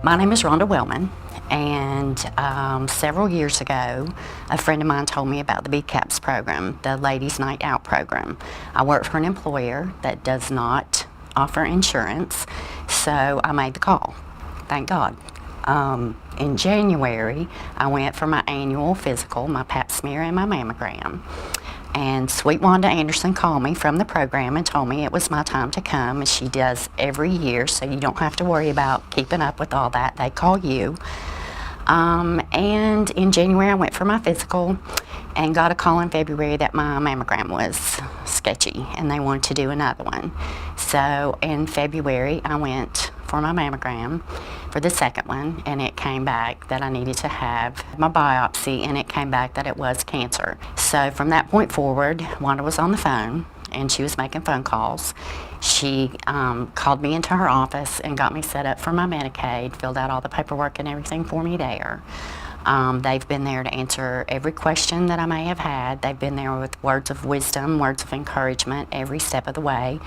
My name is Rhonda Wellmon, and several years ago, a friend of mine told me about the BCCCP program, the Ladies Night Out program. I work for an employer that does not offer insurance, so I made the call. Thank God. In January, I went for my annual physical, my pap smear and my mammogram. And sweet Wanda Anderson called me from the program and told me it was my time to come, and she does every year, so you don't have to worry about keeping up with all that. They call you. And in January I went for my physical and got a call in February that my mammogram was sketchy and they wanted to do another one. So in February I went for my mammogram for the second one, and it came back that I needed to have my biopsy, and it came back that it was cancer. So from that point forward, Wanda was on the phone and she was making phone calls. She called me into her office and got me set up for my Medicaid, filled out all the paperwork and everything for me there. They've been there to answer every question that I may have had. They've been there with words of wisdom, words of encouragement every step of the way.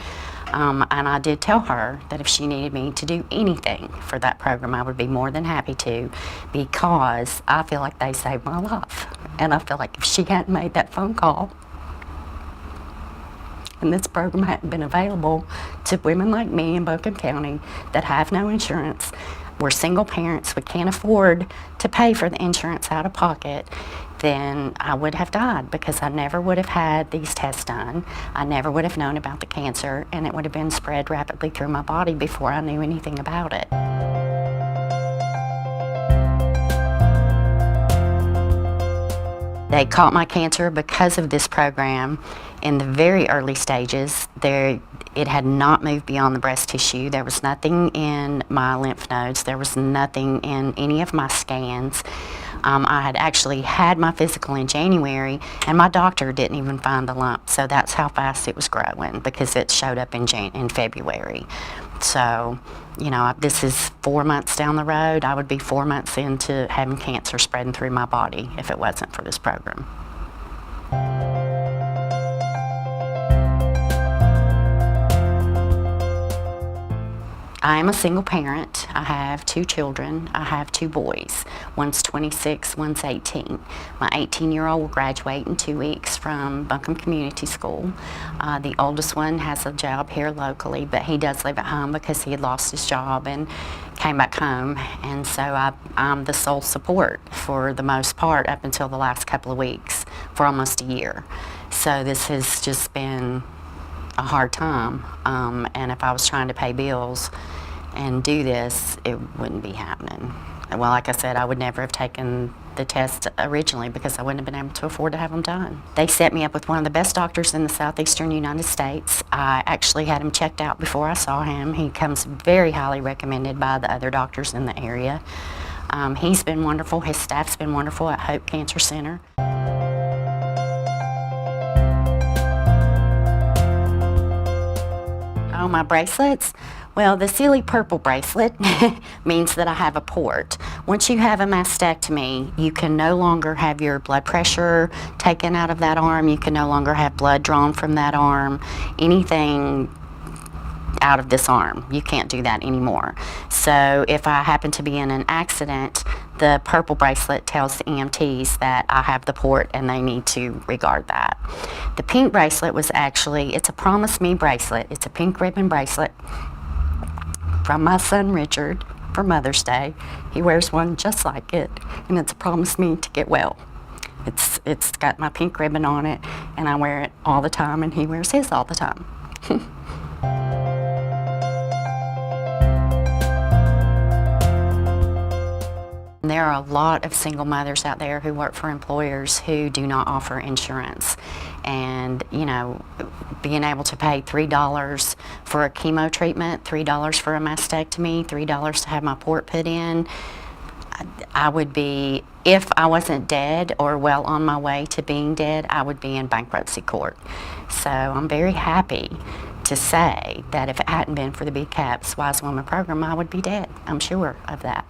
And I did tell her that if she needed me to do anything for that program, I would be more than happy to, because I feel like they saved my life. And I feel like if she hadn't made that phone call, and this program hadn't been available to women like me in Buncombe County that have no insurance, we're single parents, we can't afford to pay for the insurance out of pocket, then I would have died, because I never would have had these tests done. I never would have known about the cancer, and it would have been spread rapidly through my body before I knew anything about it. They caught my cancer because of this program in the very early stages. It had not moved beyond the breast tissue. There was nothing in my lymph nodes. There was nothing in any of my scans. I had actually had my physical in January, and my doctor didn't even find the lump. So that's how fast it was growing, because it showed up in February. So, you know, this is 4 months down the road. I would be 4 months into having cancer spreading through my body if it wasn't for this program. I am a single parent. I have 2 children. I have 2 boys. One's 26, one's 18. My 18-year-old will graduate in 2 weeks from Buncombe Community School. The oldest one has a job here locally, but he does live at home because he had lost his job and came back home. And so I'm the sole support for the most part up until the last couple of weeks, for almost a year. So this has just been a hard time, and if I was trying to pay bills and do this, it wouldn't be happening. Well, like I said, I would never have taken the test originally because I wouldn't have been able to afford to have them done. They set me up with one of the best doctors in the southeastern United States. I actually had him checked out before I saw him. He comes very highly recommended by the other doctors in the area. He's been wonderful. His staff's been wonderful at Hope Cancer Center. Oh, my bracelets? Well, the silly purple bracelet means that I have a port. Once you have a mastectomy, you can no longer have your blood pressure taken out of that arm. You can no longer have blood drawn from that arm. Anything out of this arm, you can't do that anymore. So if I happen to be in an accident, the purple bracelet tells the EMTs that I have the port and they need to regard that. The pink bracelet was actually, it's a Promise Me bracelet. It's a pink ribbon bracelet from my son Richard for Mother's Day. He wears one just like it, and it's a Promise Me to get well. It's got my pink ribbon on it, and I wear it all the time, and he wears his all the time. There are a lot of single mothers out there who work for employers who do not offer insurance. And, you know, being able to pay $3 for a chemo treatment, $3 for a mastectomy, $3 to have my port put in, I would be, if I wasn't dead or well on my way to being dead, I would be in bankruptcy court. So I'm very happy to say that if it hadn't been for the BCCCP Wise Woman program, I would be dead. I'm sure of that.